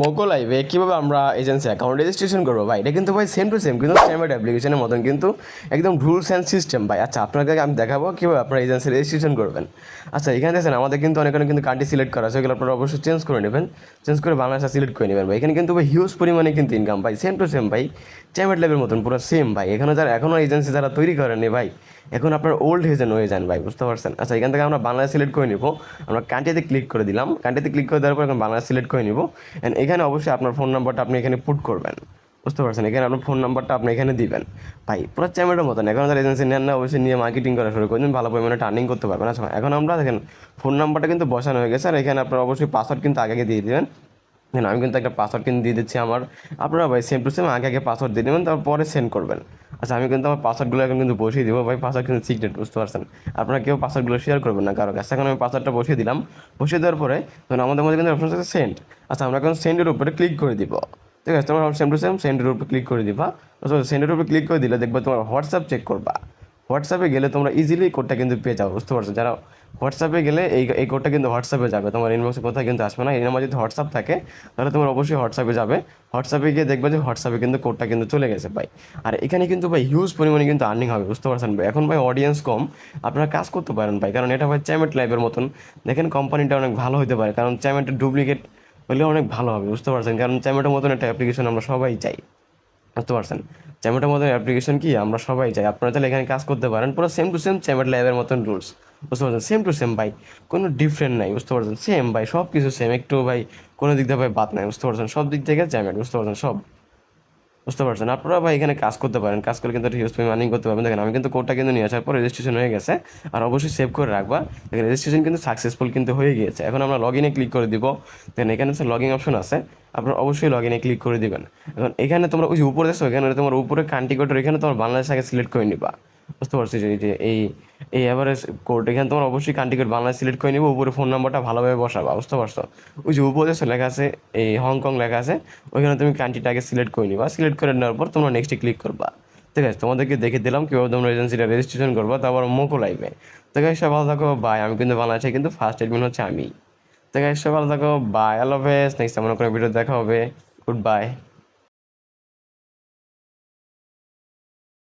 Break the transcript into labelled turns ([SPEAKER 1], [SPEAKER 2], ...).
[SPEAKER 1] মোকো লাইভে কীভাবে আমরা এজেন্সি অ্যাকাউন্ট রেজিস্ট্রেশন করবো ভাই, এটা কিন্তু ভাই সেম টু সেম কিন্তু স্ট্যান্ডার্ড অ্যাপ্লিকেশনের মতন কিন্তু একদম রুলস অ্যান্ড সিস্টেম ভাই। আচ্ছা, আপনাকে আমি দেখাবো কীভাবে আপনারা এজেন্সি রেজিস্ট্রেশন করবেন। আচ্ছা, এখানে দেখছেন আমাদের কিন্তু অনেক কিন্তু কান্ট্রি সিলেক্ট করা আছে, সেগুলো আপনারা অবশ্যই চেঞ্জ করে নেবেন, চেঞ্জ করে বাংলাদেশটা সিলেক্ট করে নেবেন ভাই। এখানে কিন্তু ভাই হিউজ পরিমাণে কিন্তু ইনকাম ভাই, সেম টু সেম ভাই, স্ট্যান্ডার্ড লেভেলের মতন পুরো সেম ভাই। এখানে যারা এখনও এজেন্সি যারা তৈরি করেনি ভাই, এখন আপনার ওল্ড হেজেন হয়ে যান ভাই, বুঝতে পারছেন। আচ্ছা, এখান থেকে আমরা বাংলাদেশ সিলেক্ট করে নিব, আমরা কান্ট্রিতে ক্লিক করে দিলাম, কান্ট্রিতে ক্লিক করে দেওয়ার পর এখন বাংলাদেশ সিলেক্ট করে নিব। অ্যান্ড এখানে অবশ্যই আপনার ফোন নাম্বারটা আপনি এখানে পুট করবেন, বুঝতে পারছেন। এখানে আপনার ফোন নাম্বারটা আপনি এখানে দিবেন ভাই, পুরো চ্যামেটের মতন। এখন যারা এজেন্সি নেন না, অবশ্যই নিয়ে মার্কেটিং করা শুরু করে দিন, ভালো পরিমাণে টার্নিং করতে পারবেন। আচ্ছা, এখন আমরা দেখেন ফোন নাম্বারটা কিন্তু বসানো হয়ে গেছে, আর এখানে আপনার অবশ্যই পাসওয়ার্ড কিন্তু আগে দিয়ে দেবেন। আমি কিন্তু একটা পাসওয়ার্ড কিন্তু দিয়ে দিচ্ছি আমার, আপনারা ভাই সেম টু সেম আগে পাসওয়ার্ড দিয়ে দেবেন, তারপরে সেন্ড করবেন। আচ্ছা, আমি কিন্তু আমার পাসওয়ার্ডগুলো এখন কিন্তু বসিয়ে দিব ভাই, পাসওয়ার্ড কিন্তু সিক্রেট, বুঝতে পারছেন। আপনারা কেউ পাসওয়ার্ডগুলো শেয়ার করবেন না কারো কাছে। এখন আমি পাসওয়ার্ডটা বসিয়ে দিলাম, বসিয়ে দেওয়ার পরে ধরুন আমাদের মধ্যে কিন্তু অপশন আছে সেন্ড। আচ্ছা, আমরা এখন সেন্ডের উপরে ক্লিক করে দিব, ঠিক আছে। তোমার সেম টু সেম সেন্ডের উপরে ক্লিক করে দিবা। সেন্ডের উপরে ক্লিক করে দিলে দেখবে তোমার হোয়াটসঅ্যাপ চেক করবা। হোয়াটসঅ্যাপে গেলে তোমরা ইজিলি কোডটা কিন্তু পেয়ে যাও, বুঝতে পারছো। যারা হোয়াটসঅ্যাপে গেলে এই কোডটা কিন্তু হোয়াটসঅ্যাপে যাবে, তোমার ইনবক্সে কোথায় কিন্তু আসবে না। এই নাম্বার যদি হোয়াটসঅ্যাপ থাকে তাহলে তোমার অবশ্যই হোয়াটসঅ্যাপে যাবে, হোয়াটসঅ্যাপে গিয়ে দেখবে যে হোয়াটসঅ্যাপে কিন্তু কোডটা কিন্তু চলে গেছে ভাই। আর এখানে কিন্তু ভাই হিউজ পরিমাণে কিন্তু আর্নিং হবে, বুঝতে পারছেন ভাই। এখন ভাই অডিয়েন্স কম, আপনারা কাজ করতে পারেন ভাই, কারণ এটা ভাই চ্যামেট লাইভের মতন। দেখেন কোম্পানিটা অনেক ভালো হতে পারে, কারণ চ্যামেটের ডুপ্লিকেট হলে অনেক ভালো হবে, বুঝতে পারছেন। কারণ চ্যামেটের মতন একটা অ্যাপ্লিকেশন আমরা সবাই চাই, বুঝতে পারছেন। চ্যামেটের মতন অ্যাপ্লিকেশন কি আমরা সবাই চাই, আপনারা চাইলে এখানে কাজ করতে পারেন, পুরো সেম টু সেম চ্যামেট ল্যাবের মতন রুলস, বুঝতে পারছেন। সেম টু সেম ভাই, কোনো ডিফারেন্ট নাই, বুঝতে পারছেন। সেম ভাই, সব কিছু সেম, একটু ভাই কোনো দিক দিয়ে ভাই বাদ নাই, বুঝতে পারছেন। সব দিক থেকে চ্যামেট, বুঝতে পারছেন, সব, বুঝতে পারছেন। আপনারা ভাই এখানে কাজ করতে পারেন, কাজ করে কিন্তু হিউজ পরিমাণ আর্নিং করতে পারবেন। দেখেন আমি কিন্তু কোডটা কিন্তু নিয়ে আসার পর রেজিস্ট্রেশন হয়ে গেছে, আর অবশ্যই সেভ করে রাখবা। দেখেন রেজিস্ট্রেশন কিন্তু সাকসেসফুল কিন্তু হয়ে গিয়েছে। এখন আমরা লগ ইনে ক্লিক করে দিব, দেখেন এখানে লগ ইন অপশন আছে, আপনারা অবশ্যই লগ ইনে ক্লিক করে দিবেন। এখন এখানে তোমরা ওই যে উপরে দেখছো, এখানে তোমার উপরে কান্ট্রি কোডের এখানে তোমার বাংলাদেশ আগে সিলেক্ট করে নিবা, বুঝতে পারছি। যে এই এই অ্যাভারেজ কোড এখানে তোমার অবশ্যই কান্ট্রি কোড বাংলাদেশ সিলেক্ট করে নিবো, উপরে ফোন নাম্বারটা ভালোভাবে বসাবা, বুঝতে পারছো। ওই যে উপরে লেখা আছে এই হংকং লেখা আছে, ওইখানে তুমি কান্ট্রিটাকে সিলেক্ট করে নিবা, সিলেক্ট করে নেওয়ার পর তোমরা নেক্সটে ক্লিক করবা, ঠিক আছে। তোমাদেরকে দেখে দিলাম কীভাবে তোমরা এজেন্সিটা রেজিস্ট্রেশন করবা, তারপর মোকো লাইভে। তো গাইস সব ভালো থাকো, বাই। আমি কিন্তু বাংলাদেশে কিন্তু ফার্স্ট এডমিন হচ্ছে আমি। তো গাইস সব ভালো থাকো, বাই, আল্লাহ হাফেজ। নেক্সট এমন কোনো ভিডিও দেখা হবে, গুড বাই।